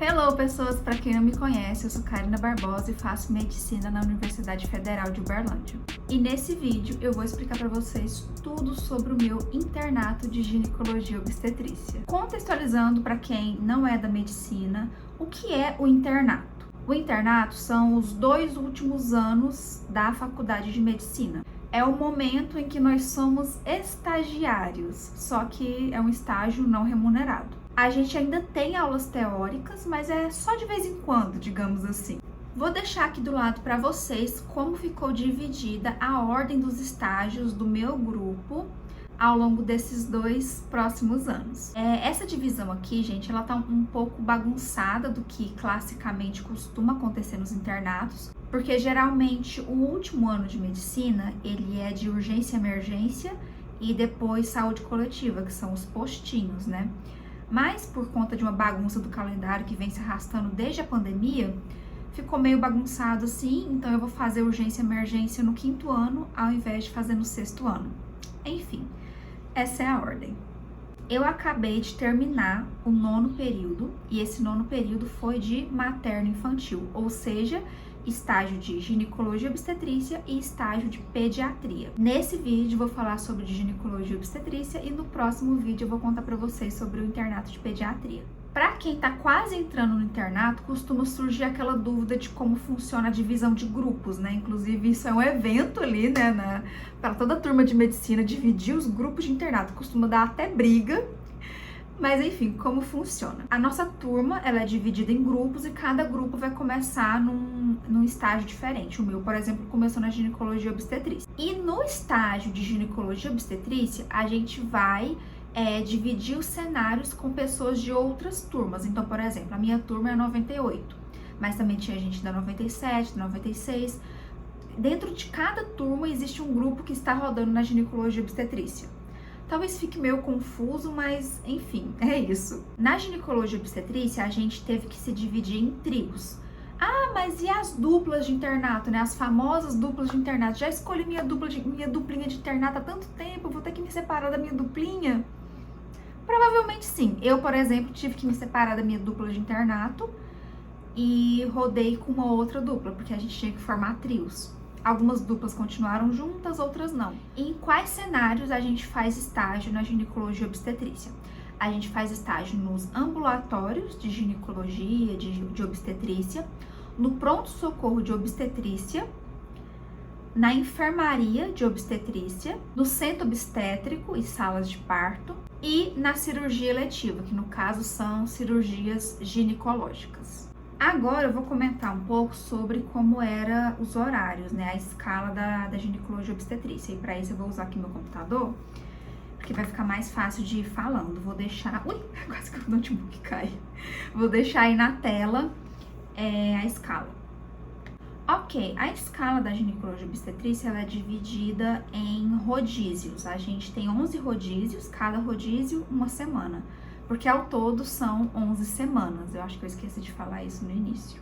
Hello, pessoas! Para quem não me conhece, eu sou Karina Barbosa e faço medicina na Universidade Federal de Uberlândia. E nesse vídeo eu vou explicar para vocês tudo sobre o meu internato de ginecologia e obstetrícia. Contextualizando para quem não é da medicina, o que é o internato? O internato são os 2 últimos anos da faculdade de medicina. É o momento em que nós somos estagiários, só que é um estágio não remunerado. A gente ainda tem aulas teóricas, mas é só de vez em quando, digamos assim. Vou deixar aqui do lado para vocês como ficou dividida a ordem dos estágios do meu grupo ao longo desses 2 próximos anos. Essa divisão aqui, gente, ela tá um pouco bagunçada do que classicamente costuma acontecer nos internatos, porque geralmente o último ano de medicina, ele é de urgência e emergência e depois saúde coletiva, que são os postinhos, né? Mas por conta de uma bagunça do calendário que vem se arrastando desde a pandemia, ficou meio bagunçado assim, então eu vou fazer urgência e emergência no 5º ano, ao invés de fazer no 6º ano. Enfim, essa é a ordem. Eu acabei de terminar o 9º período, e esse 9º período foi de materno-infantil, ou seja, estágio de ginecologia e obstetrícia e estágio de pediatria. Nesse vídeo vou falar sobre ginecologia e obstetrícia e no próximo vídeo eu vou contar para vocês sobre o internato de pediatria. Para quem tá quase entrando no internato, costuma surgir aquela dúvida de como funciona a divisão de grupos, né? Inclusive isso é um evento ali, né, para toda a turma de medicina, dividir os grupos de internato, costuma dar até briga. Mas enfim, como funciona? A nossa turma, ela é dividida em grupos e cada grupo vai começar num estágio diferente. O meu, por exemplo, começou na ginecologia e obstetrícia. E no estágio de ginecologia e obstetrícia, a gente vai dividir os cenários com pessoas de outras turmas. Então, por exemplo, a minha turma é 98, mas também tinha gente da 97, da 96. Dentro de cada turma existe um grupo que está rodando na ginecologia e obstetrícia. Talvez fique meio confuso, mas enfim, é isso. Na ginecologia e obstetrícia, a gente teve que se dividir em trios. Ah, mas e as duplas de internato, né? As famosas duplas de internato. Já escolhi minha duplinha de internato há tanto tempo, vou ter que me separar da minha duplinha? Provavelmente sim. Eu, por exemplo, tive que me separar da minha dupla de internato e rodei com uma outra dupla, porque a gente tinha que formar trios. Algumas duplas continuaram juntas, outras não. E em quais cenários a gente faz estágio na ginecologia e obstetrícia? A gente faz estágio nos ambulatórios de ginecologia, de obstetrícia, no pronto-socorro de obstetrícia, na enfermaria de obstetrícia, no centro obstétrico e salas de parto e na cirurgia eletiva, que no caso são cirurgias ginecológicas. Agora eu vou comentar um pouco sobre como eram os horários, né? A escala da ginecologia e obstetrícia. E para isso eu vou usar aqui meu computador, porque vai ficar mais fácil de ir falando. Vou deixar... Ui, quase que o notebook cai. Vou deixar aí na tela a escala. Ok, a escala da ginecologia e obstetrícia ela é dividida em rodízios. A gente tem 11 rodízios, cada rodízio uma semana. Porque ao todo são 11 semanas. Eu acho que eu esqueci de falar isso no início.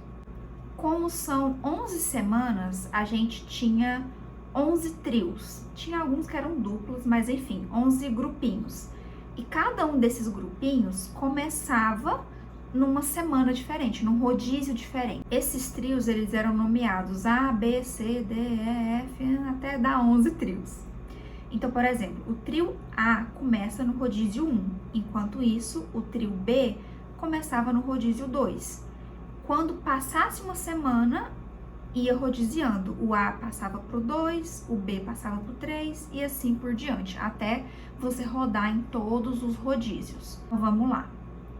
Como são 11 semanas, a gente tinha 11 trios. Tinha alguns que eram duplos, mas enfim, 11 grupinhos. E cada um desses grupinhos começava numa semana diferente, num rodízio diferente. Esses trios, eles eram nomeados A, B, C, D, E, F, até dar 11 trios. Então, por exemplo, o trio A começa no rodízio 1, enquanto isso, o trio B começava no rodízio 2. Quando passasse uma semana, ia rodiziando. O A passava pro 2, o B passava pro 3 e assim por diante, até você rodar em todos os rodízios. Então, vamos lá.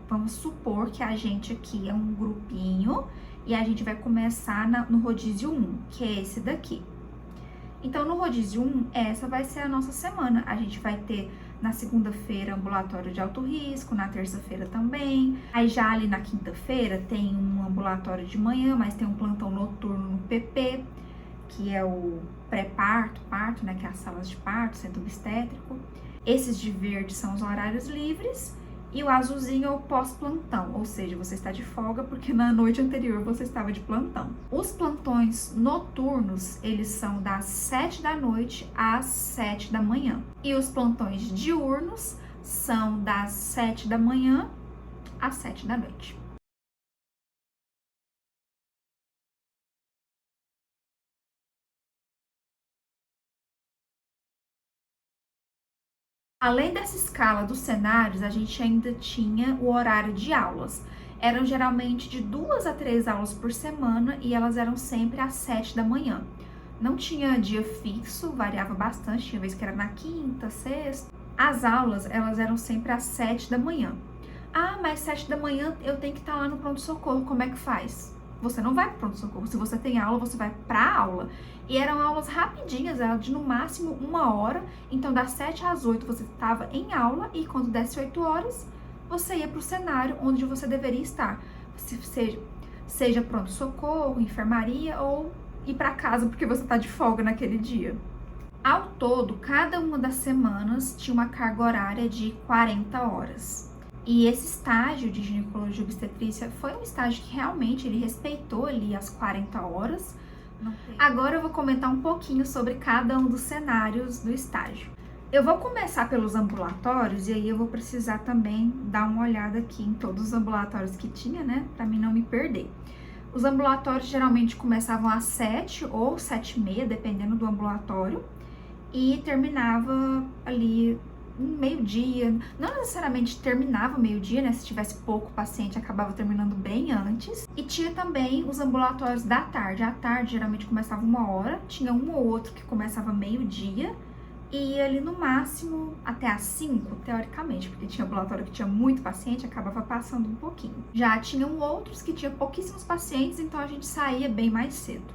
Vamos supor que a gente aqui é um grupinho e a gente vai começar no rodízio 1, que é esse daqui. Então, no rodízio 1, essa vai ser a nossa semana. A gente vai ter na segunda-feira ambulatório de alto risco, na terça-feira também. Aí já ali na quinta-feira tem um ambulatório de manhã, mas tem um plantão noturno no PP, que é o pré-parto, parto, né, que é as salas de parto, centro obstétrico. Esses de verde são os horários livres. E o azulzinho é o pós-plantão, ou seja, você está de folga porque na noite anterior você estava de plantão. Os plantões noturnos, eles são das 7 da noite às 7 da manhã. E os plantões diurnos são das 7 da manhã às 7 da noite. Além dessa escala dos cenários, a gente ainda tinha o horário de aulas. Eram geralmente de 2 a 3 aulas por semana e elas eram sempre às 7 da manhã. Não tinha dia fixo, variava bastante, tinha vez que era na quinta, sexta. As aulas, elas eram sempre às 7 da manhã. Ah, mas 7 da manhã eu tenho que estar lá no pronto-socorro, como é que faz? Você não vai pro pronto-socorro, se você tem aula, você vai pra aula. E eram aulas rapidinhas, era de no máximo 1 hora, então das 7 às 8 você estava em aula e quando desse 8 horas, você ia pro cenário onde você deveria estar. Seja pronto-socorro, enfermaria ou ir para casa porque você tá de folga naquele dia. Ao todo, cada uma das semanas tinha uma carga horária de 40 horas. E esse estágio de ginecologia e obstetrícia foi um estágio que realmente ele respeitou ali as 40 horas. Agora eu vou comentar um pouquinho sobre cada um dos cenários do estágio. Eu vou começar pelos ambulatórios e aí eu vou precisar também dar uma olhada aqui em todos os ambulatórios que tinha, né, para mim não me perder. Os ambulatórios geralmente começavam às 7 ou 7h30, dependendo do ambulatório, e terminava ali meio-dia. Não necessariamente terminava meio-dia, né? Se tivesse pouco paciente, acabava terminando bem antes. E tinha também os ambulatórios da tarde. À tarde, geralmente começava 1 hora, tinha um ou outro que começava meio-dia, e ali no máximo até às 5, teoricamente, porque tinha ambulatório que tinha muito paciente, acabava passando um pouquinho. Já tinham outros que tinham pouquíssimos pacientes, então a gente saía bem mais cedo.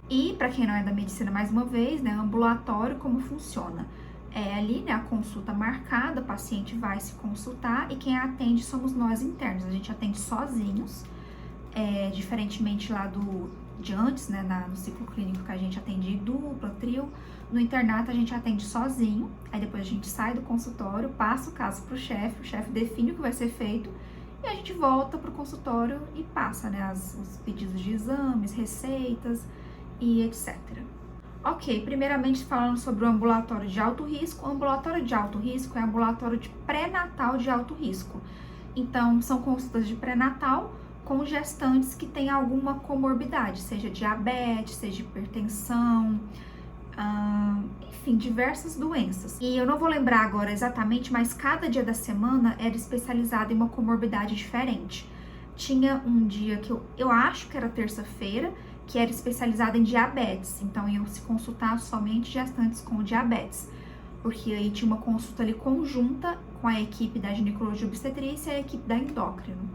E para quem não é da medicina, mais uma vez, né, ambulatório, como funciona? É ali, né, a consulta marcada, o paciente vai se consultar e quem atende somos nós internos. A gente atende sozinhos, diferentemente lá de antes, né, no ciclo clínico que a gente atende dupla, trio. No internato a gente atende sozinho, aí depois a gente sai do consultório, passa o caso pro chefe, o chefe define o que vai ser feito e a gente volta pro consultório e passa, né, os pedidos de exames, receitas e etc. Ok, primeiramente falando sobre o ambulatório de alto risco. O ambulatório de alto risco é ambulatório de pré-natal de alto risco. Então, são consultas de pré-natal com gestantes que têm alguma comorbidade, seja diabetes, seja hipertensão, enfim, diversas doenças. E eu não vou lembrar agora exatamente, mas cada dia da semana era especializado em uma comorbidade diferente. Tinha um dia que eu acho que era terça-feira, que era especializada em diabetes, então iam se consultar somente gestantes com diabetes, porque aí tinha uma consulta ali conjunta com a equipe da ginecologia e obstetrícia e a equipe da endócrino.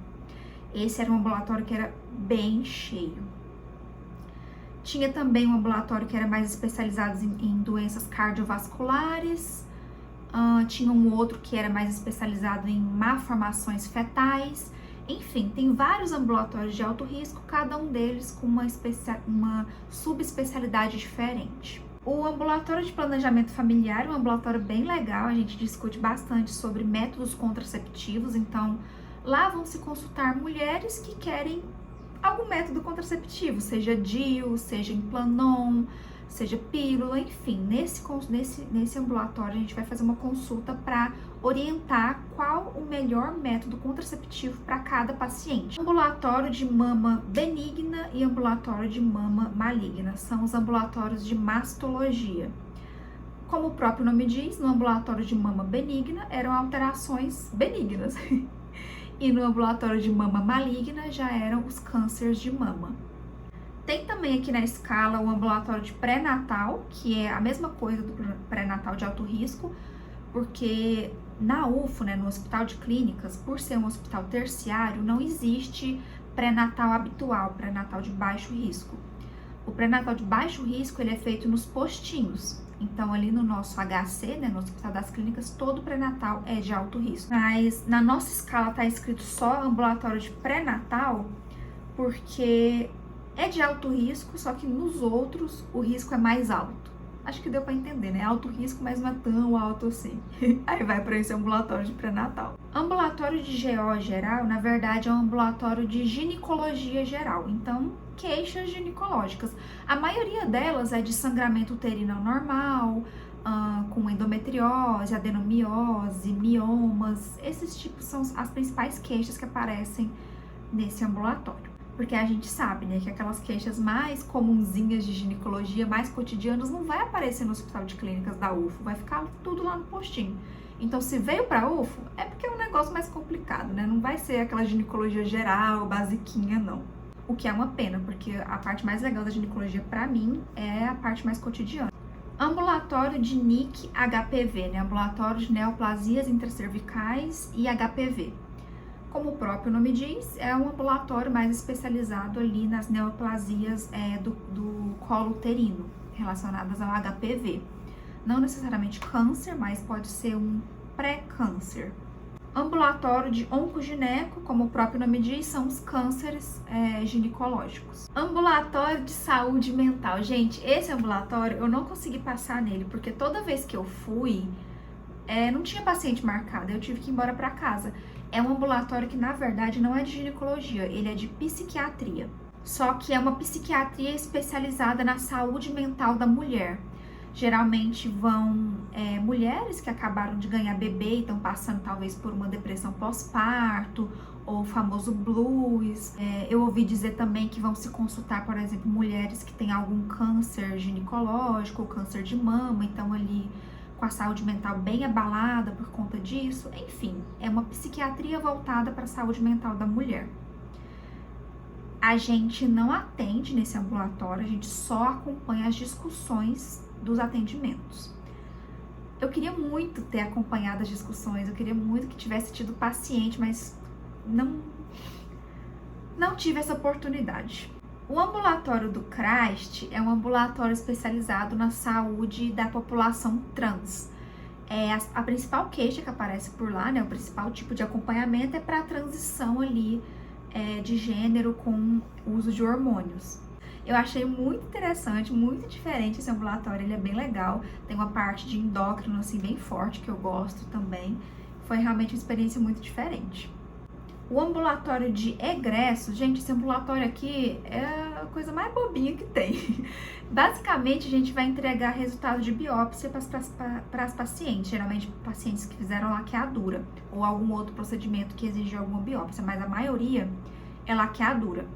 Esse era um ambulatório que era bem cheio. Tinha também um ambulatório que era mais especializado em doenças cardiovasculares, tinha um outro que era mais especializado em malformações fetais. Enfim, tem vários ambulatórios de alto risco, cada um deles com uma subespecialidade diferente. O ambulatório de planejamento familiar é um ambulatório bem legal, a gente discute bastante sobre métodos contraceptivos, então lá vão se consultar mulheres que querem algum método contraceptivo, seja DIU, seja Implanon, seja pílula, enfim, nesse ambulatório a gente vai fazer uma consulta para orientar qual o melhor método contraceptivo para cada paciente. Ambulatório de mama benigna e ambulatório de mama maligna são os ambulatórios de mastologia. Como o próprio nome diz, no ambulatório de mama benigna eram alterações benignas e no ambulatório de mama maligna já eram os cânceres de mama. Tem também aqui na escala o ambulatório de pré-natal, que é a mesma coisa do pré-natal de alto risco, porque na UFO, né, no Hospital de Clínicas, por ser um hospital terciário, não existe pré-natal habitual, pré-natal de baixo risco. O pré-natal de baixo risco ele é feito nos postinhos. Então, ali no nosso HC, né, no Hospital das Clínicas, todo pré-natal é de alto risco. Mas na nossa escala tá escrito só ambulatório de pré-natal, porque é de alto risco, só que nos outros o risco é mais alto. Acho que deu pra entender, né? Alto risco, mas não é tão alto assim. Aí vai para esse ambulatório de pré-natal. Ambulatório de GO geral, na verdade, é um ambulatório de ginecologia geral. Então, queixas ginecológicas. A maioria delas é de sangramento uterino normal, com endometriose, adenomiose, miomas. Esses tipos são as principais queixas que aparecem nesse ambulatório. Porque a gente sabe, né, que aquelas queixas mais comunzinhas de ginecologia, mais cotidianas, não vai aparecer no Hospital de Clínicas da UFO, vai ficar tudo lá no postinho. Então, se veio pra UFO, é porque é um negócio mais complicado, né? Não vai ser aquela ginecologia geral, basiquinha, não. O que é uma pena, porque a parte mais legal da ginecologia, pra mim, é a parte mais cotidiana. Ambulatório de NIC HPV, né? Ambulatório de neoplasias intracervicais e HPV. Como o próprio nome diz, é um ambulatório mais especializado ali nas neoplasias do colo uterino, relacionadas ao HPV. Não necessariamente câncer, mas pode ser um pré-câncer. Ambulatório de oncogineco, como o próprio nome diz, são os cânceres ginecológicos. Ambulatório de saúde mental. Gente, esse ambulatório eu não consegui passar nele, porque toda vez que eu fui, não tinha paciente marcado, eu tive que ir embora para casa. É um ambulatório que, na verdade, não é de ginecologia, ele é de psiquiatria. Só que é uma psiquiatria especializada na saúde mental da mulher. Geralmente vão mulheres que acabaram de ganhar bebê e estão passando talvez por uma depressão pós-parto ou o famoso blues. Eu ouvi dizer também que vão se consultar, por exemplo, mulheres que têm algum câncer ginecológico ou câncer de mama, então ali com a saúde mental bem abalada por conta disso. Enfim, é uma psiquiatria voltada para a saúde mental da mulher. A gente não atende nesse ambulatório, a gente só acompanha as discussões dos atendimentos. Eu queria muito ter acompanhado as discussões, eu queria muito que tivesse tido paciente, mas não tive essa oportunidade. O ambulatório do CRAST é um ambulatório especializado na saúde da população trans. A principal queixa que aparece por lá, né, o principal tipo de acompanhamento é para a transição ali de gênero com o uso de hormônios. Eu achei muito interessante, muito diferente esse ambulatório, ele é bem legal, tem uma parte de endócrino assim bem forte que eu gosto também, foi realmente uma experiência muito diferente. O ambulatório de egresso, gente, esse ambulatório aqui é a coisa mais bobinha que tem. Basicamente, a gente vai entregar resultado de biópsia para as pacientes, geralmente pacientes que fizeram laqueadura ou algum outro procedimento que exige alguma biópsia, mas a maioria é laqueadura.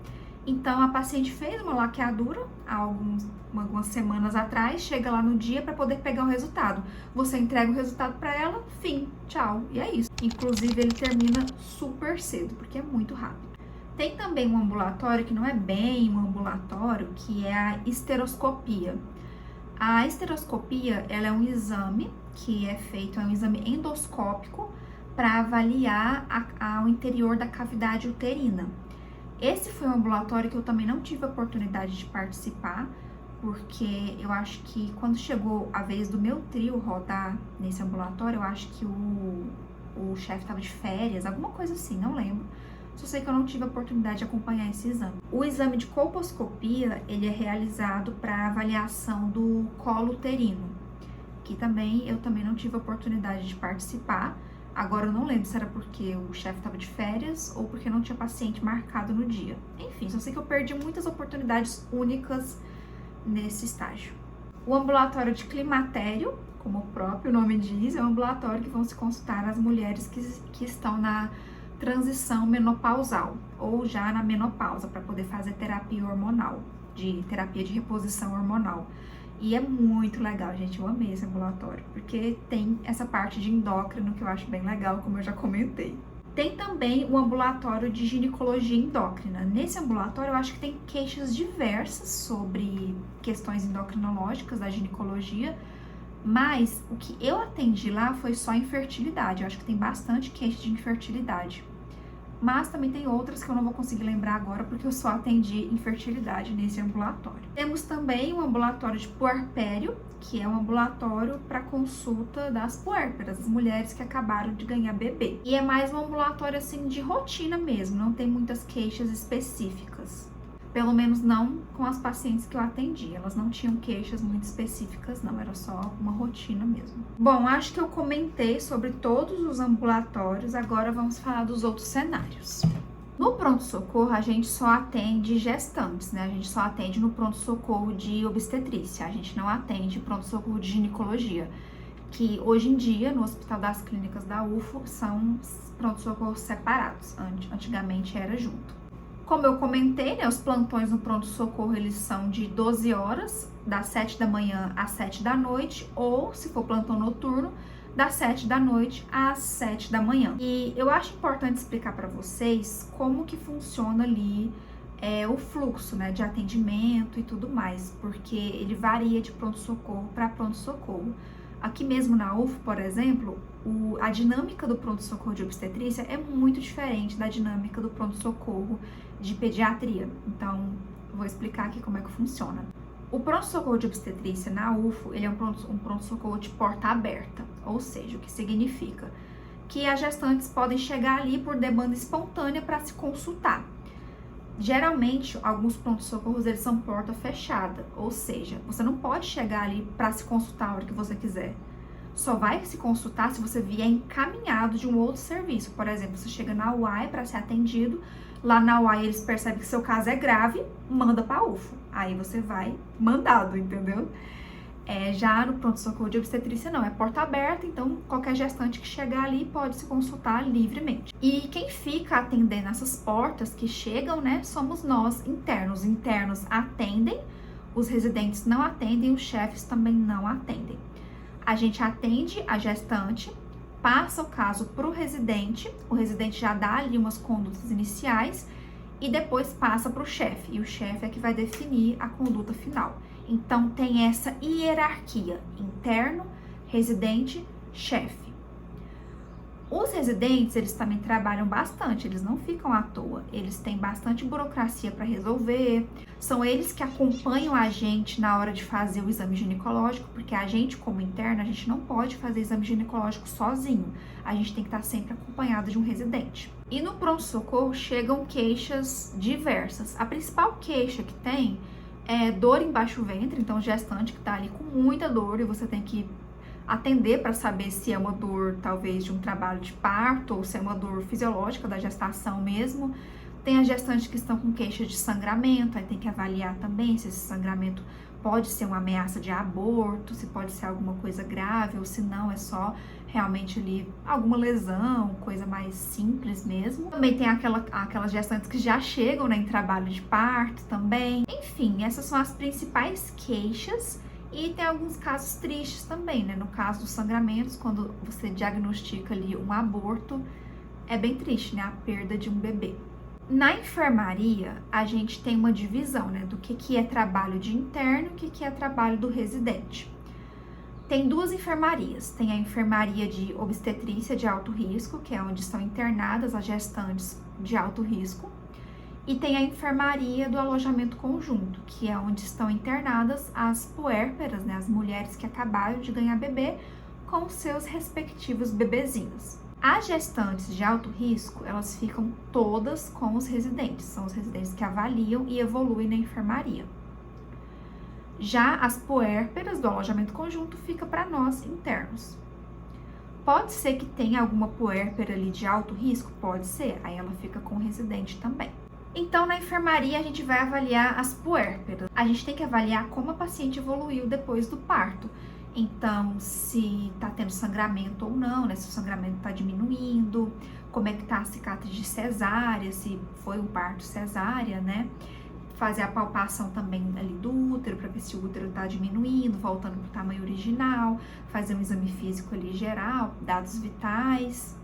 Então, a paciente fez uma laqueadura há algumas semanas atrás, chega lá no dia para poder pegar o resultado. Você entrega o resultado para ela, fim, tchau, e é isso. Inclusive, ele termina super cedo, porque é muito rápido. Tem também um ambulatório que não é bem um ambulatório, que é a esteroscopia. A esteroscopia, ela é um exame que é feito, é um exame endoscópico para avaliar o interior da cavidade uterina. Esse foi um ambulatório que eu também não tive a oportunidade de participar, porque eu acho que quando chegou a vez do meu trio rodar nesse ambulatório, eu acho que o chefe estava de férias, alguma coisa assim, não lembro. Só sei que eu não tive a oportunidade de acompanhar esse exame. O exame de colposcopia, ele é realizado para avaliação do colo uterino, que eu também não tive a oportunidade de participar. Agora eu não lembro se era porque o chefe estava de férias ou porque não tinha paciente marcado no dia. Enfim, só sei que eu perdi muitas oportunidades únicas nesse estágio. O ambulatório de climatério, como o próprio nome diz, é um ambulatório que vão se consultar as mulheres que estão na transição menopausal ou já na menopausa, para poder fazer terapia hormonal, terapia de reposição hormonal. E é muito legal, gente, eu amei esse ambulatório, porque tem essa parte de endócrino que eu acho bem legal, como eu já comentei. Tem também o ambulatório de ginecologia endócrina. Nesse ambulatório eu acho que tem queixas diversas sobre questões endocrinológicas da ginecologia, mas o que eu atendi lá foi só infertilidade. Eu acho que tem bastante queixa de infertilidade. Mas também tem outras que eu não vou conseguir lembrar agora, porque eu só atendi infertilidade nesse ambulatório. Temos também o ambulatório de puerpério, que é um ambulatório para consulta das puérperas, as mulheres que acabaram de ganhar bebê. E é mais um ambulatório assim de rotina mesmo, não tem muitas queixas específicas. Pelo menos não com as pacientes que eu atendi, elas não tinham queixas muito específicas não, era só uma rotina mesmo. Bom, acho que eu comentei sobre todos os ambulatórios, agora vamos falar dos outros cenários. No pronto-socorro, a gente só atende gestantes, né? A gente só atende no pronto-socorro de obstetrícia, a gente não atende pronto-socorro de ginecologia, que hoje em dia, no Hospital das Clínicas da UFO, são pronto-socorros separados, antigamente era junto. Como eu comentei, né, os plantões no pronto-socorro, eles são de 12 horas, das 7 da manhã às 7 da noite, ou, se for plantão noturno, das 7 da noite às 7 da manhã. E eu acho importante explicar para vocês como que funciona ali o fluxo, né, de atendimento e tudo mais, porque ele varia de pronto-socorro para pronto-socorro. Aqui mesmo na UF, por exemplo, a dinâmica do pronto-socorro de obstetrícia é muito diferente da dinâmica do pronto-socorro de pediatria. Então, eu vou explicar aqui como é que funciona. O pronto-socorro de obstetrícia na UFO, ele é um pronto-socorro de porta aberta, ou seja, o que significa que as gestantes podem chegar ali por demanda espontânea para se consultar. Geralmente, alguns pronto-socorros, eles são porta fechada, ou seja, você não pode chegar ali para se consultar a hora que você quiser. Só vai se consultar se você vier encaminhado de um outro serviço. Por exemplo, você chega na UAI para ser atendido, lá na UAI eles percebem que seu caso é grave, manda para a UFO. Aí você vai mandado, entendeu? Já no pronto-socorro de obstetrícia não, é porta aberta, então qualquer gestante que chegar ali pode se consultar livremente. E quem fica atendendo essas portas que chegam, né, somos nós internos. Os internos atendem, os residentes não atendem, os chefes também não atendem. A gente atende a gestante, passa o caso para o residente já dá ali umas condutas iniciais e depois passa para o chefe, e o chefe é que vai definir a conduta final. Então, tem essa hierarquia, interno, residente, chefe. Os residentes, eles também trabalham bastante, eles não ficam à toa, eles têm bastante burocracia para resolver, são eles que acompanham a gente na hora de fazer o exame ginecológico, porque a gente, como interno, a gente não pode fazer exame ginecológico sozinho, a gente tem que estar sempre acompanhado de um residente. E no pronto-socorro chegam queixas diversas. A principal queixa que tem é dor embaixo do ventre, então gestante que tá ali com muita dor e você tem que atender para saber se é uma dor talvez de um trabalho de parto ou se é uma dor fisiológica da gestação mesmo. Tem as gestantes que estão com queixa de sangramento, aí tem que avaliar também se esse sangramento pode ser uma ameaça de aborto, se pode ser alguma coisa grave ou se não é só realmente ali alguma lesão, coisa mais simples mesmo. Também tem aquelas gestantes que já chegam, né, em trabalho de parto também. Enfim, essas são as principais queixas. E tem alguns casos tristes também, né? No caso dos sangramentos, quando você diagnostica ali um aborto, é bem triste, né? A perda de um bebê. Na enfermaria, a gente tem uma divisão, né? Do que é trabalho de interno e o que é trabalho do residente. Tem duas enfermarias. Tem a enfermaria de obstetrícia de alto risco, que é onde estão internadas as gestantes de alto risco. E tem a enfermaria do alojamento conjunto, que é onde estão internadas as puérperas, né, as mulheres que acabaram de ganhar bebê com seus respectivos bebezinhos. As gestantes de alto risco, elas ficam todas com os residentes, são os residentes que avaliam e evoluem na enfermaria. Já as puérperas do alojamento conjunto fica para nós internos. Pode ser que tenha alguma puérpera ali de alto risco? Pode ser, aí ela fica com o residente também. Então, na enfermaria, a gente vai avaliar as puérperas. A gente tem que avaliar como a paciente evoluiu depois do parto. Então, se tá tendo sangramento ou não, né? Se o sangramento tá diminuindo, como é que tá a cicatriz de cesárea, se foi um parto cesárea, né? Fazer a palpação também ali do útero, para ver se o útero tá diminuindo, voltando pro tamanho original. Fazer um exame físico ali geral, dados vitais.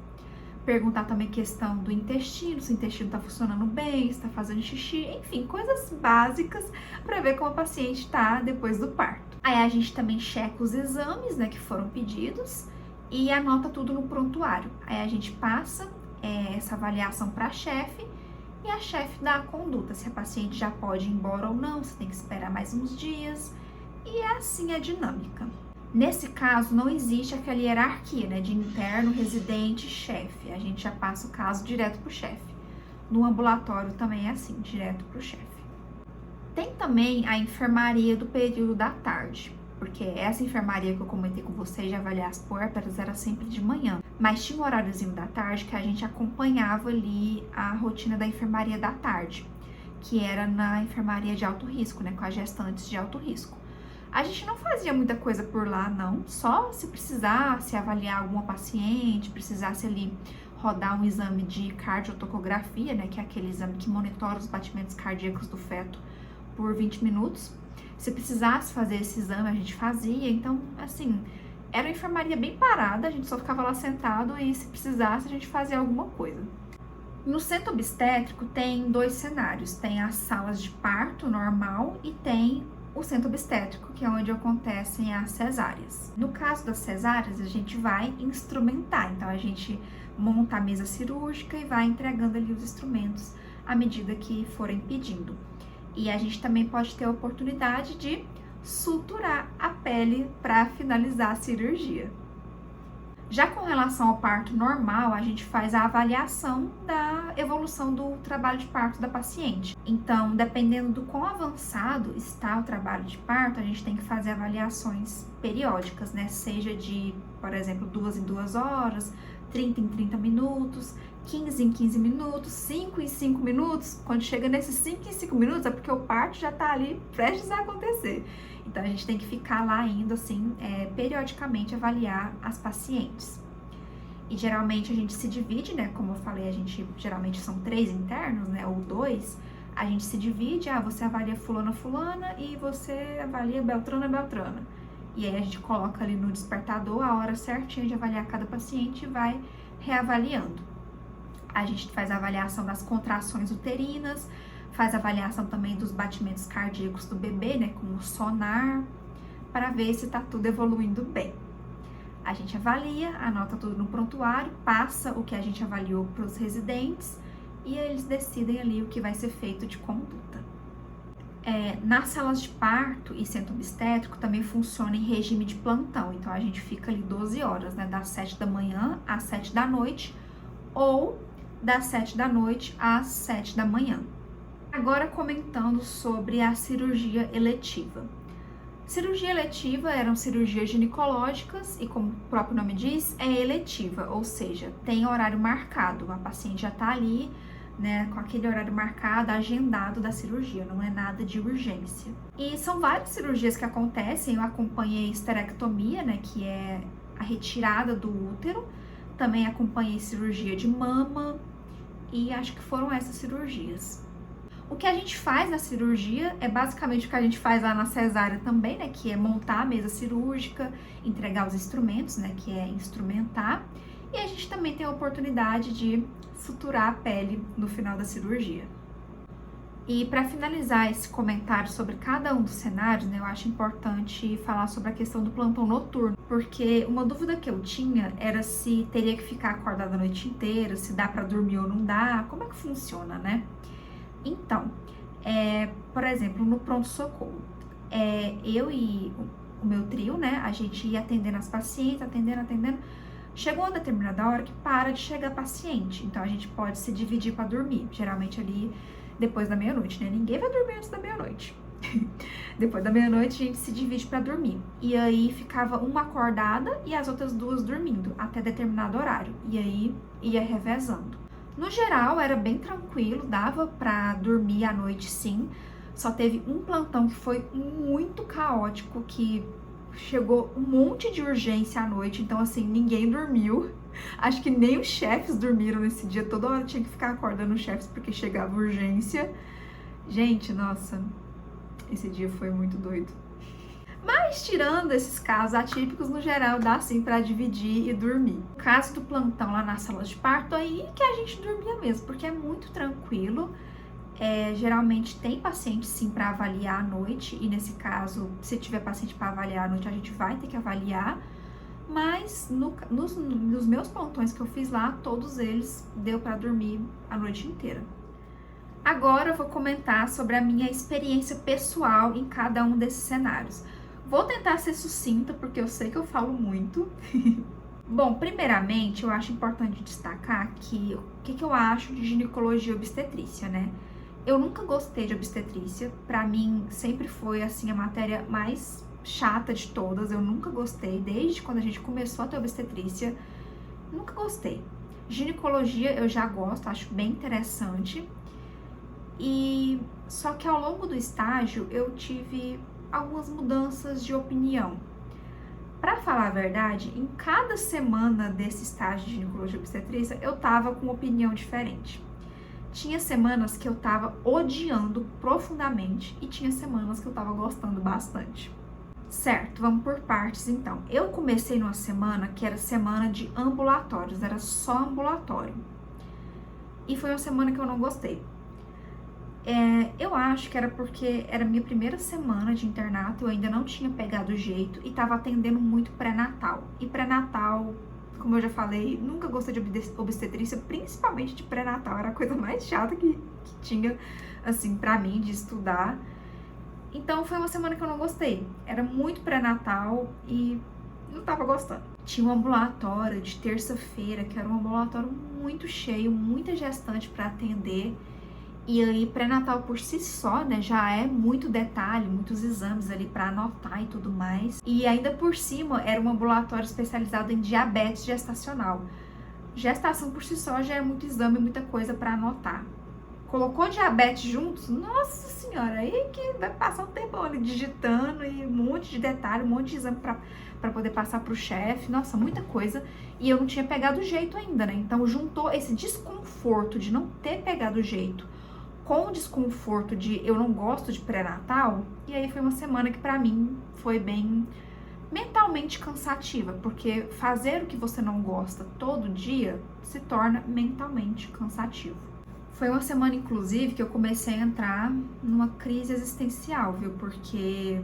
Perguntar também questão do intestino, se o intestino está funcionando bem, se está fazendo xixi, enfim, coisas básicas para ver como a paciente está depois do parto. Aí a gente também checa os exames, né, que foram pedidos e anota tudo no prontuário. Aí a gente passa essa avaliação para a chefe e a chefe dá a conduta, se a paciente já pode ir embora ou não, se tem que esperar mais uns dias, e é assim a dinâmica. Nesse caso, não existe aquela hierarquia, né, de interno, residente, chefe. A gente já passa o caso direto para o chefe. No ambulatório também é assim, direto para o chefe. Tem também a enfermaria do período da tarde, porque essa enfermaria que eu comentei com vocês de avaliar as puérperas era sempre de manhã. Mas tinha um horáriozinho da tarde que a gente acompanhava ali a rotina da enfermaria da tarde, que era na enfermaria de alto risco, né, com as gestantes de alto risco. A gente não fazia muita coisa por lá, não. Só se precisasse avaliar alguma paciente, precisasse ali rodar um exame de cardiotocografia, né, que é aquele exame que monitora os batimentos cardíacos do feto por 20 minutos. Se precisasse fazer esse exame, a gente fazia. Então, assim, era uma enfermaria bem parada, a gente só ficava lá sentado e se precisasse a gente fazia alguma coisa. No centro obstétrico tem 2 cenários, tem as salas de parto normal e tem o centro obstétrico, que é onde acontecem as cesáreas. No caso das cesáreas, a gente vai instrumentar, então a gente monta a mesa cirúrgica e vai entregando ali os instrumentos à medida que forem pedindo. E a gente também pode ter a oportunidade de suturar a pele para finalizar a cirurgia. Já com relação ao parto normal, a gente faz a avaliação da evolução do trabalho de parto da paciente. Então, dependendo do quão avançado está o trabalho de parto, a gente tem que fazer avaliações periódicas, né? Seja de, por exemplo, 2 em 2 horas, 30 em 30 minutos, 15 em 15 minutos, 5 em 5 minutos. Quando chega nesses 5 em 5 minutos é porque o parto já tá ali prestes a acontecer. Então, a gente tem que ficar lá indo, assim, periodicamente avaliar as pacientes. E, geralmente, a gente se divide, né? Como eu falei, a gente, geralmente, são 3 internos, né? Ou 2. A gente se divide, você avalia fulana e você avalia beltrana. E aí, a gente coloca ali no despertador a hora certinha de avaliar cada paciente e vai reavaliando. A gente faz a avaliação das contrações uterinas, faz avaliação também dos batimentos cardíacos do bebê, né, com o sonar, para ver se tá tudo evoluindo bem. A gente avalia, anota tudo no prontuário, passa o que a gente avaliou para os residentes e eles decidem ali o que vai ser feito de conduta. Nas salas de parto e centro obstétrico também funciona em regime de plantão, então a gente fica ali 12 horas, né, das 7 da manhã às 7 da noite ou das 7 da noite às 7 da manhã. Agora comentando sobre a cirurgia eletiva. Cirurgia eletiva eram cirurgias ginecológicas e, como o próprio nome diz, é eletiva, ou seja, tem horário marcado. A paciente já está ali, né, com aquele horário marcado, agendado da cirurgia, não é nada de urgência. E são várias cirurgias que acontecem. Eu acompanhei esterectomia, né, que é a retirada do útero. Também acompanhei cirurgia de mama e acho que foram essas cirurgias. O que a gente faz na cirurgia é basicamente o que a gente faz lá na cesárea também, né? Que é montar a mesa cirúrgica, entregar os instrumentos, né? Que é instrumentar. E a gente também tem a oportunidade de suturar a pele no final da cirurgia. E para finalizar esse comentário sobre cada um dos cenários, né? Eu acho importante falar sobre a questão do plantão noturno. Porque uma dúvida que eu tinha era se teria que ficar acordada a noite inteira, se dá para dormir ou não dá, como é que funciona, né? Então, por exemplo, no pronto-socorro, eu e o meu trio, né, a gente ia atendendo as pacientes, atendendo. Chegou uma determinada hora que para de chegar paciente, então a gente pode se dividir para dormir, geralmente ali depois da meia-noite, né, ninguém vai dormir antes da meia-noite. Depois da meia-noite a gente se divide para dormir, e aí ficava uma acordada e as outras 2 dormindo até determinado horário, e aí ia revezando. No geral, era bem tranquilo, dava pra dormir à noite sim, só teve um plantão que foi muito caótico, que chegou um monte de urgência à noite, então assim, ninguém dormiu, acho que nem os chefes dormiram nesse dia, toda hora tinha que ficar acordando os chefes porque chegava urgência. Gente, nossa, esse dia foi muito doido. Mas, tirando esses casos atípicos, no geral, dá sim pra dividir e dormir. No caso do plantão lá na sala de parto, aí que a gente dormia mesmo, porque é muito tranquilo. Geralmente tem paciente sim pra avaliar à noite, e nesse caso, se tiver paciente pra avaliar à noite, a gente vai ter que avaliar. Mas nos meus plantões que eu fiz lá, todos eles deu pra dormir a noite inteira. Agora eu vou comentar sobre a minha experiência pessoal em cada um desses cenários. Vou tentar ser sucinta, porque eu sei que eu falo muito. Bom, primeiramente, eu acho importante destacar que o que eu acho de ginecologia e obstetrícia, né? Eu nunca gostei de obstetrícia. Pra mim, sempre foi, assim, a matéria mais chata de todas. Eu nunca gostei. Desde quando a gente começou a ter obstetrícia, nunca gostei. Ginecologia eu já gosto, acho bem interessante. E só que ao longo do estágio, eu tive algumas mudanças de opinião. Pra falar a verdade, em cada semana desse estágio de ginecologia e obstetrícia, eu tava com uma opinião diferente. Tinha semanas que eu tava odiando profundamente e tinha semanas que eu tava gostando bastante. Certo, vamos por partes então. Eu comecei numa semana que era semana de ambulatórios, era só ambulatório. E foi uma semana que eu não gostei. Eu acho que era porque era minha primeira semana de internato, eu ainda não tinha pegado o jeito e tava atendendo muito pré-natal. E pré-natal, como eu já falei, nunca gostei de obstetrícia, principalmente de pré-natal, era a coisa mais chata que tinha, assim, pra mim, de estudar. Então foi uma semana que eu não gostei, era muito pré-natal e não tava gostando. Tinha um ambulatório de terça-feira, que era um ambulatório muito cheio, muita gestante pra atender. E aí, pré-natal por si só, né, já é muito detalhe, muitos exames ali para anotar e tudo mais. E ainda por cima, era um ambulatório especializado em diabetes gestacional. Gestação por si só já é muito exame, muita coisa para anotar. Colocou diabetes juntos, nossa senhora, aí que vai passar um tempão ali digitando e um monte de detalhe, um monte de exame para poder passar pro chefe, nossa, muita coisa. E eu não tinha pegado o jeito ainda, né? Então juntou esse desconforto de não ter pegado o jeito com o desconforto de eu não gosto de pré-natal, e aí foi uma semana que pra mim foi bem mentalmente cansativa, porque fazer o que você não gosta todo dia se torna mentalmente cansativo. Foi uma semana, inclusive, que eu comecei a entrar numa crise existencial, viu? Porque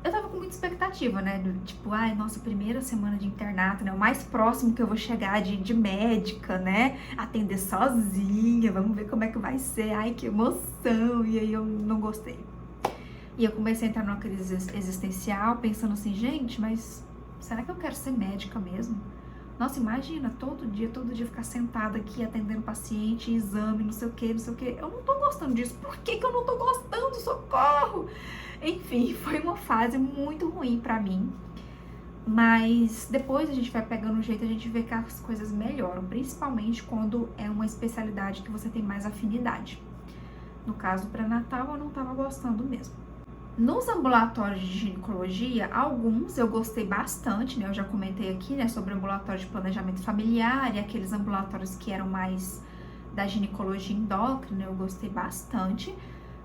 eu tava com muita expectativa, né? Tipo, ai, nossa, primeira semana de internato, né? O mais próximo que eu vou chegar de médica, né? Atender sozinha, vamos ver como é que vai ser. Ai, que emoção! E aí eu não gostei. E eu comecei a entrar numa crise existencial, pensando assim, gente, mas será que eu quero ser médica mesmo? Nossa, imagina, todo dia ficar sentada aqui atendendo paciente, exame, não sei o que, não sei o que. Eu não tô gostando disso. Por que eu não tô gostando? Socorro! Enfim, foi uma fase muito ruim pra mim. Mas depois a gente vai pegando um jeito, a gente vê que as coisas melhoram. Principalmente quando é uma especialidade que você tem mais afinidade. No caso, pré-natal, eu não tava gostando mesmo. Nos ambulatórios de ginecologia, alguns eu gostei bastante, né? Eu já comentei aqui, né, sobre o ambulatório de planejamento familiar e aqueles ambulatórios que eram mais da ginecologia endócrina, eu gostei bastante,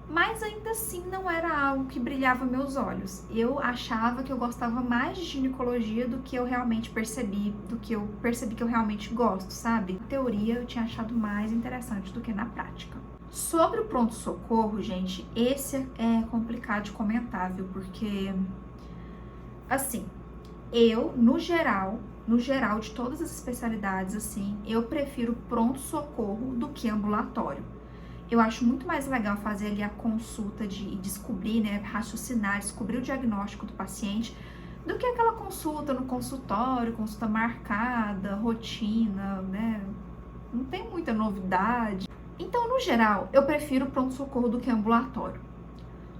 mas ainda assim não era algo que brilhava meus olhos. Eu achava que eu gostava mais de ginecologia do que eu realmente percebi, do que eu percebi que eu realmente gosto, sabe? Na teoria eu tinha achado mais interessante do que na prática. Sobre o pronto-socorro, gente, esse é complicado de comentar, viu? Porque, assim, eu, no geral, de todas as especialidades, assim, eu prefiro pronto-socorro do que ambulatório. Eu acho muito mais legal fazer ali a consulta de descobrir, né, raciocinar, descobrir o diagnóstico do paciente, do que aquela consulta no consultório, consulta marcada, rotina, né? Não tem muita novidade. Então, no geral, eu prefiro pronto-socorro do que ambulatório.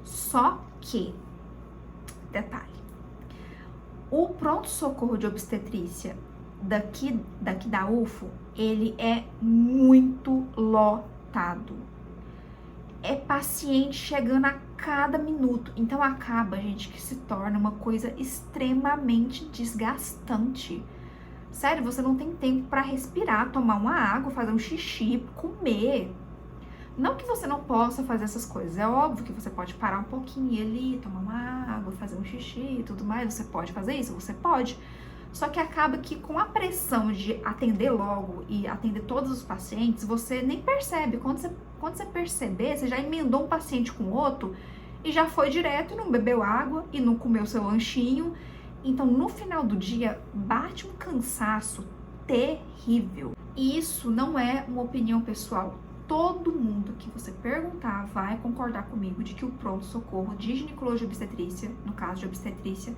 Só que, detalhe, o pronto-socorro de obstetrícia daqui da UFO, ele é muito lotado. É paciente chegando a cada minuto. Então, acaba, gente, que se torna uma coisa extremamente desgastante. Sério, você não tem tempo para respirar, tomar uma água, fazer um xixi, comer. Não que você não possa fazer essas coisas. É óbvio que você pode parar um pouquinho ali, tomar uma água, fazer um xixi e tudo mais. Você pode fazer isso? Você pode. Só que acaba que com a pressão de atender logo e atender todos os pacientes, você nem percebe. Quando você perceber, você já emendou um paciente com outro e já foi direto e não bebeu água e não comeu seu lanchinho. Então, no final do dia, bate um cansaço terrível. E isso não é uma opinião pessoal. Todo mundo que você perguntar vai concordar comigo de que o pronto-socorro de ginecologia e obstetrícia, no caso de obstetrícia,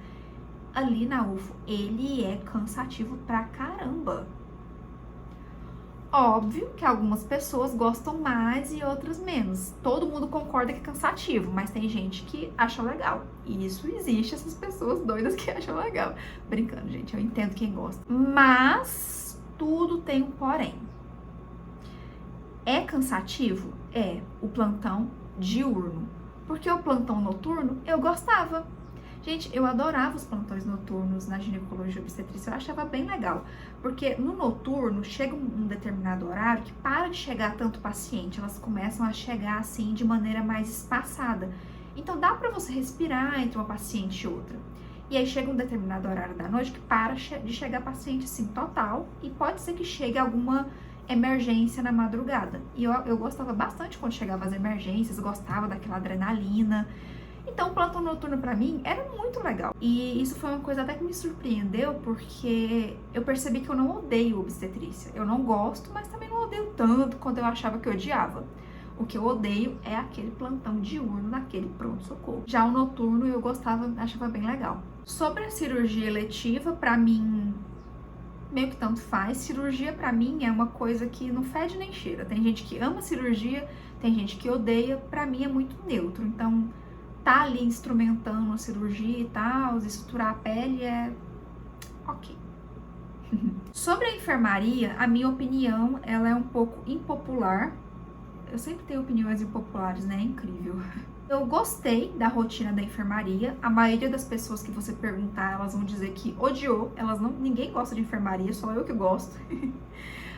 ali na UFO, ele é cansativo pra caramba. Óbvio que algumas pessoas gostam mais e outras menos. Todo mundo concorda que é cansativo, mas tem gente que acha legal. E isso existe, essas pessoas doidas que acham legal. Brincando, gente, eu entendo quem gosta. Mas tudo tem um porém. É cansativo? É o plantão diurno. Porque o plantão noturno eu gostava. Gente, eu adorava os plantões noturnos na ginecologia e obstetrícia, eu achava bem legal, porque no noturno chega um determinado horário que para de chegar tanto paciente, elas começam a chegar assim de maneira mais espaçada. Então dá para você respirar entre uma paciente e outra. E aí chega um determinado horário da noite que para de chegar paciente assim total, e pode ser que chegue alguma emergência na madrugada. E eu gostava bastante quando chegava as emergências, gostava daquela adrenalina. Então o plantão noturno pra mim era muito legal. E isso foi uma coisa até que me surpreendeu, porque eu percebi que eu não odeio obstetrícia. Eu não gosto, mas também não odeio tanto quanto eu achava que eu odiava. O que eu odeio é aquele plantão diurno naquele pronto-socorro. Já o noturno eu gostava, achava bem legal. Sobre a cirurgia eletiva, pra mim, meio que tanto faz. Cirurgia pra mim é uma coisa que não fede nem cheira. Tem gente que ama cirurgia, tem gente que odeia. Pra mim é muito neutro. Então, tá ali instrumentando a cirurgia e tal, estruturar a pele é ok. Sobre a enfermaria, a minha opinião, ela é um pouco impopular. Eu sempre tenho opiniões impopulares, né? É incrível. Eu gostei da rotina da enfermaria. A maioria das pessoas que você perguntar, elas vão dizer que odiou. Ninguém gosta de enfermaria, só eu que gosto.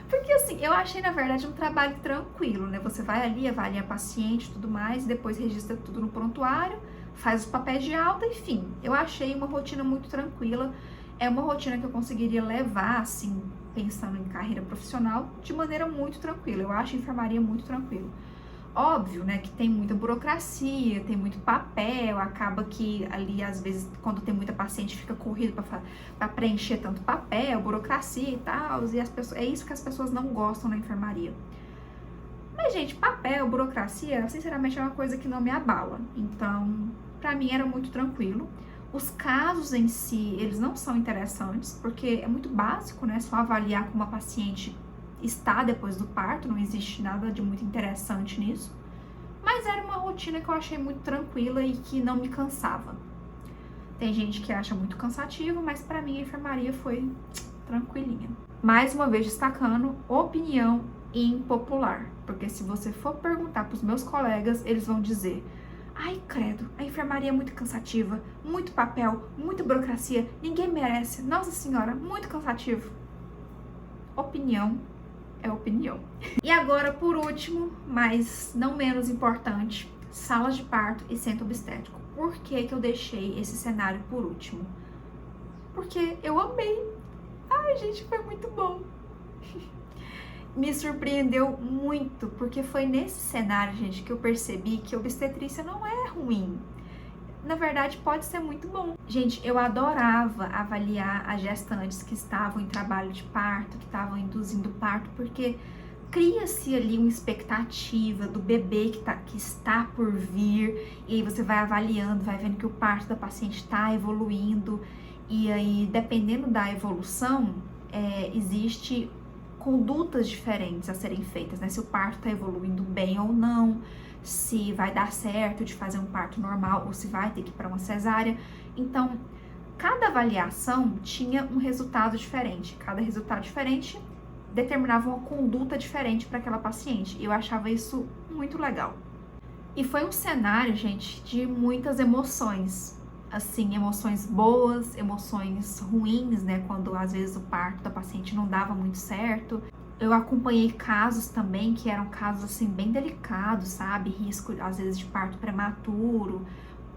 Porque assim, eu achei na verdade um trabalho tranquilo, né? Você vai ali, avalia a paciente e tudo mais, depois registra tudo no prontuário, faz os papéis de alta, enfim. Eu achei uma rotina muito tranquila. É uma rotina que eu conseguiria levar, assim, pensando em carreira profissional, de maneira muito tranquila. Eu acho a enfermaria muito tranquilo. Óbvio, né, que tem muita burocracia, tem muito papel, acaba que ali, às vezes, quando tem muita paciente, fica corrido para preencher tanto papel, burocracia e tal, e é isso que as pessoas não gostam na enfermaria. Mas, gente, papel, burocracia, sinceramente, é uma coisa que não me abala. Então, pra mim, era muito tranquilo. Os casos em si, eles não são interessantes, porque é muito básico, né, só avaliar como a paciente está depois do parto, não existe nada de muito interessante nisso. Mas era uma rotina que eu achei muito tranquila e que não me cansava. Tem gente que acha muito cansativo, mas pra mim a enfermaria foi tranquilinha. Mais uma vez destacando, opinião impopular. Porque se você for perguntar pros meus colegas, eles vão dizer: ai, credo, a enfermaria é muito cansativa, muito papel, muita burocracia, ninguém merece, nossa senhora, muito cansativo. Opinião é opinião. E agora, por último, mas não menos importante, salas de parto e centro obstétrico. Por que eu deixei esse cenário por último? Porque eu amei. Ai, gente, foi muito bom. Me surpreendeu muito, porque foi nesse cenário, gente, que eu percebi que obstetrícia não é ruim. Na verdade, pode ser muito bom. Gente, eu adorava avaliar as gestantes que estavam em trabalho de parto, que estavam induzindo parto, porque cria-se ali uma expectativa do bebê que está por vir, e aí você vai avaliando, vai vendo que o parto da paciente está evoluindo, e aí, dependendo da evolução, existe condutas diferentes a serem feitas, né? Se o parto está evoluindo bem ou não, se vai dar certo de fazer um parto normal ou se vai ter que ir para uma cesárea. Então, cada avaliação tinha um resultado diferente. Cada resultado diferente determinava uma conduta diferente para aquela paciente. E eu achava isso muito legal. E foi um cenário, gente, de muitas emoções. Assim, emoções boas, emoções ruins, né? Quando às vezes o parto da paciente não dava muito certo. Eu acompanhei casos também que eram casos assim bem delicados, sabe? Risco às vezes de parto prematuro,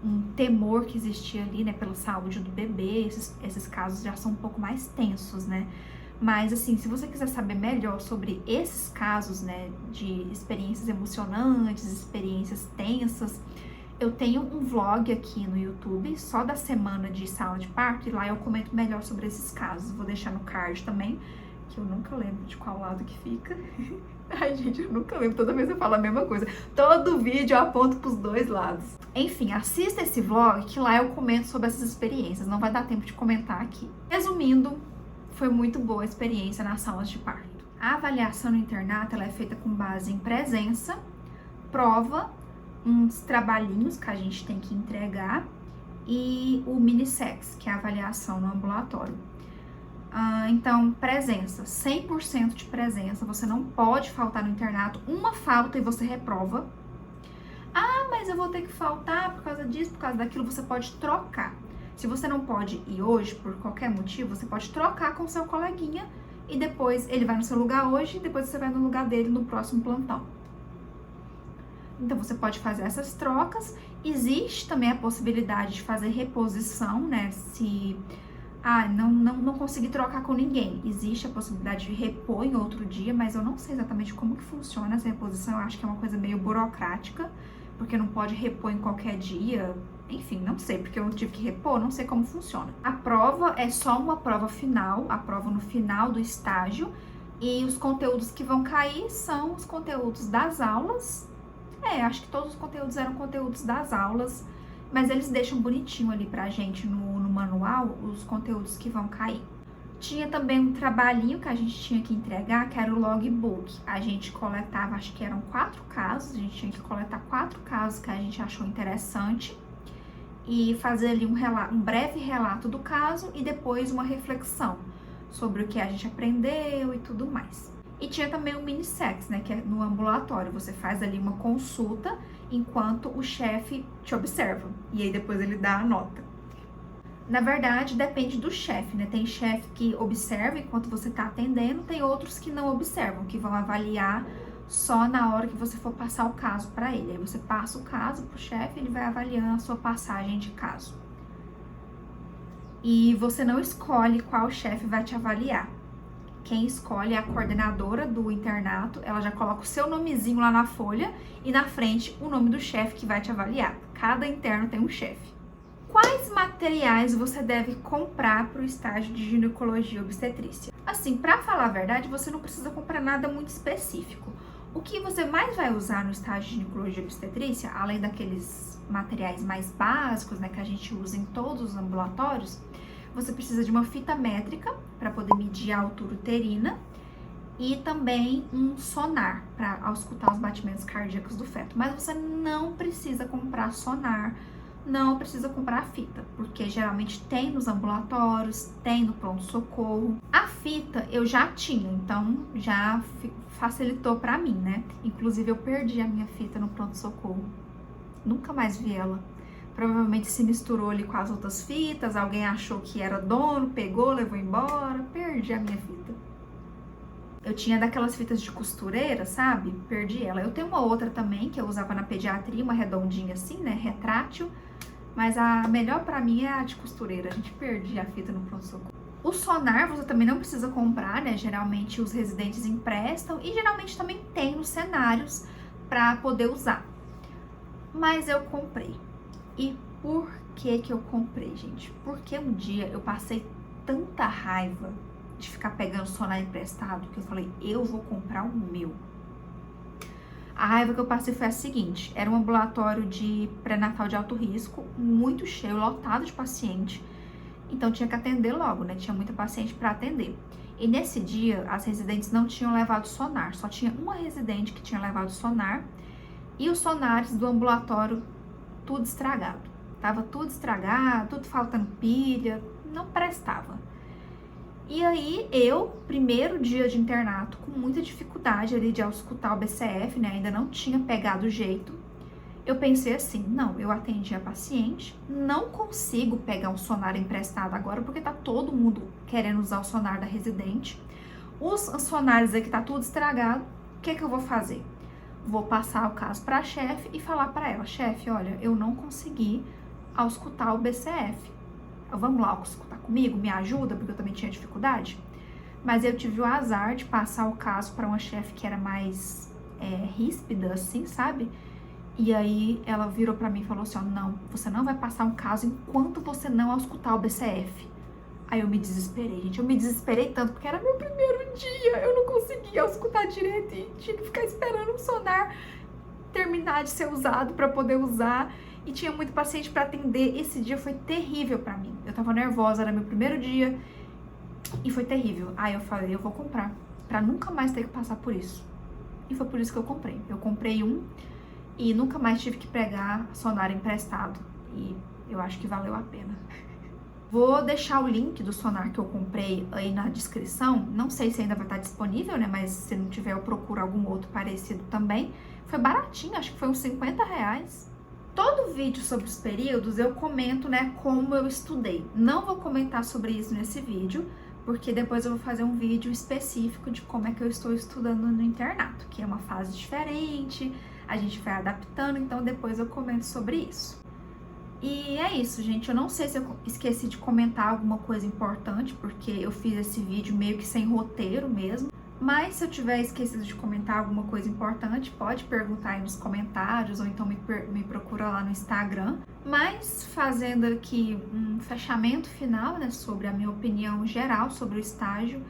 um temor que existia ali, né, pela saúde do bebê. Esses casos já são um pouco mais tensos, né? Mas assim, se você quiser saber melhor sobre esses casos, né, de experiências emocionantes, experiências tensas, eu tenho um vlog aqui no YouTube só da semana de sala de parto, e lá eu comento melhor sobre esses casos. Vou deixar no card também, que eu nunca lembro de qual lado que fica. Ai, gente, eu nunca lembro, toda vez eu falo a mesma coisa. Todo vídeo eu aponto pros dois lados. Enfim, assista esse vlog, que lá eu comento sobre essas experiências, não vai dar tempo de comentar aqui. Resumindo, foi muito boa a experiência nas salas de parto. A avaliação no internato, ela é feita com base em presença, prova, uns trabalhinhos que a gente tem que entregar e o mini-sex, que é a avaliação no ambulatório. Então, presença, 100% de presença, você não pode faltar no internato, uma falta e você reprova. Ah, mas eu vou ter que faltar por causa disso, por causa daquilo, você pode trocar. Se você não pode ir hoje, por qualquer motivo, você pode trocar com seu coleguinha e depois ele vai no seu lugar hoje e depois você vai no lugar dele no próximo plantão. Então, você pode fazer essas trocas. Existe também a possibilidade de fazer reposição, né? Se não consegui trocar com ninguém. Existe a possibilidade de repor em outro dia, mas eu não sei exatamente como que funciona essa reposição. Eu acho que é uma coisa meio burocrática, porque não pode repor em qualquer dia. Enfim, não sei, porque eu tive que repor, não sei como funciona. A prova é só uma prova final, a prova no final do estágio, e os conteúdos que vão cair são os conteúdos das aulas. Acho que todos os conteúdos eram conteúdos das aulas, mas eles deixam bonitinho ali pra gente no manual os conteúdos que vão cair. Tinha também um trabalhinho que a gente tinha que entregar, que era o logbook. A gente coletava, acho que eram 4 casos, a gente tinha que coletar 4 casos que a gente achou interessante e fazer ali um breve relato do caso e depois uma reflexão sobre o que a gente aprendeu e tudo mais. E tinha também o mini-sex, né, que é no ambulatório. Você faz ali uma consulta enquanto o chefe te observa. E aí depois ele dá a nota. Na verdade, depende do chefe, né? Tem chefe que observa enquanto você tá atendendo, tem outros que não observam, que vão avaliar só na hora que você for passar o caso para ele. Aí você passa o caso pro chefe, ele vai avaliando a sua passagem de caso. E você não escolhe qual chefe vai te avaliar. Quem escolhe é a coordenadora do internato, ela já coloca o seu nomezinho lá na folha e na frente o nome do chefe que vai te avaliar. Cada interno tem um chefe. Quais materiais você deve comprar para o estágio de ginecologia e obstetrícia? Assim, para falar a verdade, você não precisa comprar nada muito específico. O que você mais vai usar no estágio de ginecologia e obstetrícia, além daqueles materiais mais básicos, né, que a gente usa em todos os ambulatórios, você precisa de uma fita métrica para poder medir a altura uterina e também um sonar para auscultar os batimentos cardíacos do feto. Mas você não precisa comprar sonar, não precisa comprar a fita, porque geralmente tem nos ambulatórios, tem no pronto-socorro. A fita eu já tinha, então já facilitou para mim, né? Inclusive eu perdi a minha fita no pronto-socorro, nunca mais vi ela. Provavelmente se misturou ali com as outras fitas, alguém achou que era dono, pegou, levou embora, perdi a minha fita. Eu tinha daquelas fitas de costureira, sabe? Perdi ela. Eu tenho uma outra também, que eu usava na pediatria, uma redondinha assim, né? Retrátil. Mas a melhor pra mim é a de costureira. A gente perdia a fita no pronto-socorro. O sonar você também não precisa comprar, né? Geralmente os residentes emprestam e geralmente também tem nos cenários pra poder usar. Mas eu comprei. E por que eu comprei, gente? Porque um dia eu passei tanta raiva de ficar pegando sonar emprestado que eu falei, eu vou comprar o meu. A raiva que eu passei foi a seguinte: era um ambulatório de pré-natal de alto risco, muito cheio, lotado de paciente. Então tinha que atender logo, né? Tinha muita paciente para atender. E nesse dia, as residentes não tinham levado sonar. Só tinha uma residente que tinha levado sonar. E os sonares do ambulatório tudo estragado. Tava tudo estragado, tudo faltando pilha, não prestava. E aí eu, primeiro dia de internato, com muita dificuldade ali de auscultar o BCF, né, ainda não tinha pegado o jeito, eu pensei assim, não, eu atendi a paciente, não consigo pegar um sonar emprestado agora, porque tá todo mundo querendo usar o sonar da residente, os sonares aqui tá tudo estragado, o que eu vou fazer? Vou passar o caso para a chefe e falar para ela, chefe, olha, eu não consegui auscultar o BCF. Vamos lá auscultar comigo? Me ajuda? Porque eu também tinha dificuldade. Mas eu tive o azar de passar o caso para uma chefe que era mais ríspida, assim, sabe? E aí ela virou para mim e falou assim, ó, não, você não vai passar um caso enquanto você não auscultar o BCF. Aí eu me desesperei, gente. Eu me desesperei tanto porque era meu primeiro dia. Eu não conseguia auscultar direito e tinha que ficar esperando o sonar terminar de ser usado para poder usar. E tinha muito paciente para atender. Esse dia foi terrível para mim. Eu tava nervosa, era meu primeiro dia e foi terrível. Aí eu falei, eu vou comprar para nunca mais ter que passar por isso. E foi por isso que eu comprei. Eu comprei um e nunca mais tive que pegar sonar emprestado. E eu acho que valeu a pena. Vou deixar o link do sonar que eu comprei aí na descrição. Não sei se ainda vai estar disponível, né? Mas se não tiver, eu procuro algum outro parecido também. Foi baratinho, acho que foi uns R$50. Todo vídeo sobre os períodos eu comento, né, como eu estudei. Não vou comentar sobre isso nesse vídeo, porque depois eu vou fazer um vídeo específico de como é que eu estou estudando no internato, que é uma fase diferente, a gente vai adaptando, então depois eu comento sobre isso. E é isso, gente. Eu não sei se eu esqueci de comentar alguma coisa importante, porque eu fiz esse vídeo meio que sem roteiro mesmo. Mas se eu tiver esquecido de comentar alguma coisa importante, pode perguntar aí nos comentários ou então me procura lá no Instagram. Mas fazendo aqui um fechamento final, né, sobre a minha opinião geral sobre o estágio,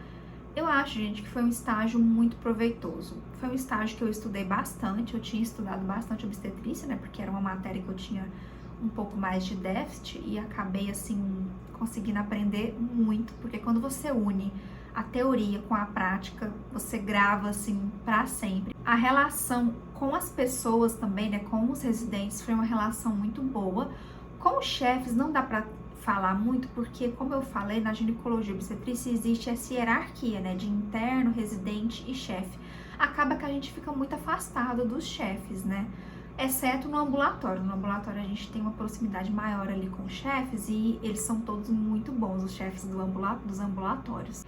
eu acho, gente, que foi um estágio muito proveitoso. Foi um estágio que eu estudei bastante, eu tinha estudado bastante obstetrícia, né, porque era uma matéria que eu tinha um pouco mais de déficit e acabei, assim, conseguindo aprender muito, porque quando você une a teoria com a prática, você grava, assim, pra sempre. A relação com as pessoas também, né, com os residentes, foi uma relação muito boa. Com os chefes não dá pra falar muito, porque, como eu falei, na ginecologia obstetrícia existe essa hierarquia, né, de interno, residente e chefe. Acaba que a gente fica muito afastado dos chefes, né, exceto no ambulatório. No ambulatório a gente tem uma proximidade maior ali com os chefes e eles são todos muito bons, os chefes dos ambulatórios.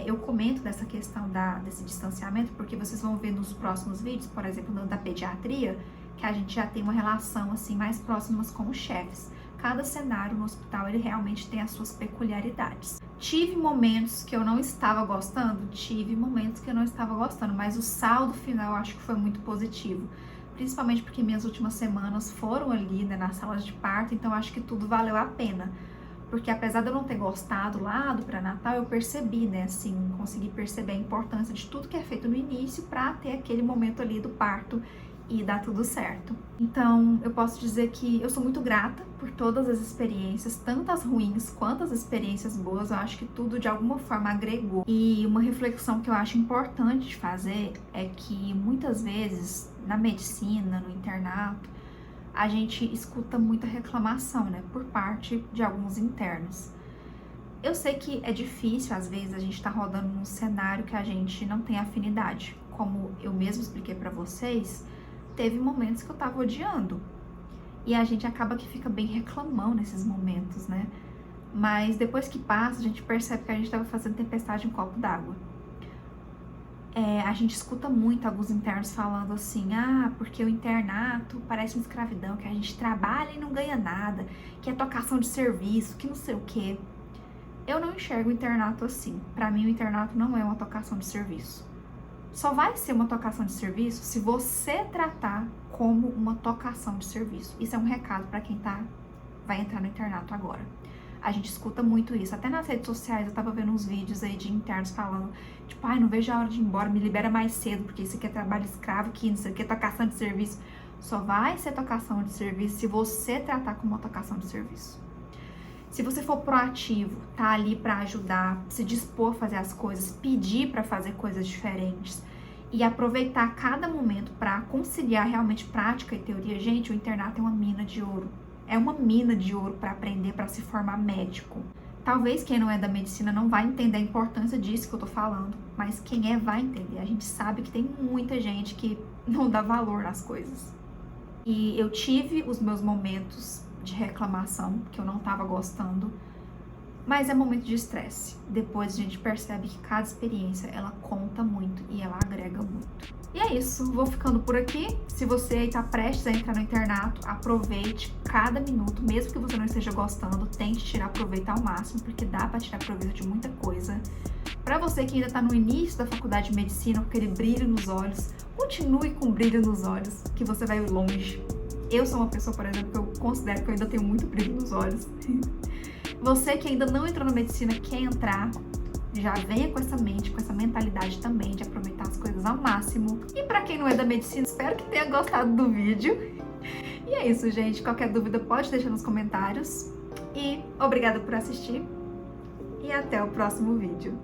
Eu comento dessa questão desse distanciamento, porque vocês vão ver nos próximos vídeos, por exemplo, da pediatria, que a gente já tem uma relação, assim, mais próximas com os chefes. Cada cenário no hospital, ele realmente tem as suas peculiaridades. Tive momentos que eu não estava gostando? Tive momentos que eu não estava gostando, mas o saldo final eu acho que foi muito positivo. Principalmente porque minhas últimas semanas foram ali, né, nas salas de parto, então eu acho que tudo valeu a pena. Porque apesar de eu não ter gostado lá do pré-natal, eu percebi, né, assim, consegui perceber a importância de tudo que é feito no início para ter aquele momento ali do parto e dar tudo certo. Então, eu posso dizer que eu sou muito grata por todas as experiências, tanto as ruins quanto as experiências boas. Eu acho que tudo de alguma forma agregou. E uma reflexão que eu acho importante de fazer é que muitas vezes na medicina, no internato, a gente escuta muita reclamação, né, por parte de alguns internos. Eu sei que é difícil, às vezes, a gente tá rodando num cenário que a gente não tem afinidade. Como eu mesmo expliquei pra vocês, teve momentos que eu tava odiando. E a gente acaba que fica bem reclamão nesses momentos, né? Mas depois que passa, a gente percebe que a gente tava fazendo tempestade em um copo d'água. A gente escuta muito alguns internos falando assim, porque o internato parece uma escravidão, que a gente trabalha e não ganha nada, que é tocação de serviço, que não sei o quê. Eu não enxergo o internato assim. Pra mim, o internato não é uma tocação de serviço. Só vai ser uma tocação de serviço se você tratar como uma tocação de serviço. Isso é um recado para quem vai entrar no internato agora. A gente escuta muito isso. Até nas redes sociais eu tava vendo uns vídeos aí de internos falando, tipo, não vejo a hora de ir embora, me libera mais cedo, porque isso aqui é trabalho escravo, que isso aqui é tocação de serviço. Só vai ser tocação de serviço se você tratar como uma tocação de serviço. Se você for proativo, tá ali para ajudar, se dispor a fazer as coisas, pedir para fazer coisas diferentes e aproveitar cada momento para conciliar realmente prática e teoria, gente, o internato é uma mina de ouro. É uma mina de ouro para aprender, para se formar médico. Talvez quem não é da medicina não vai entender a importância disso que eu tô falando, mas quem é vai entender. A gente sabe que tem muita gente que não dá valor nas coisas. E eu tive os meus momentos de reclamação, que eu não tava gostando, mas é momento de estresse. Depois a gente percebe que cada experiência, ela conta muito e ela agrega muito. E é isso, vou ficando por aqui. Se você aí tá prestes a entrar no internato, aproveite cada minuto, mesmo que você não esteja gostando, tente tirar proveito ao máximo, porque dá pra tirar proveito de muita coisa. Pra você que ainda tá no início da faculdade de medicina, com aquele brilho nos olhos, continue com brilho nos olhos, que você vai longe. Eu sou uma pessoa, por exemplo, que eu considero que eu ainda tenho muito brilho nos olhos. Você que ainda não entrou na medicina, quer entrar, já venha com essa mente, com essa mentalidade também de aproveitar as coisas ao máximo. E pra quem não é da medicina, espero que tenha gostado do vídeo. E é isso, gente. Qualquer dúvida pode deixar nos comentários. E obrigada por assistir. E até o próximo vídeo.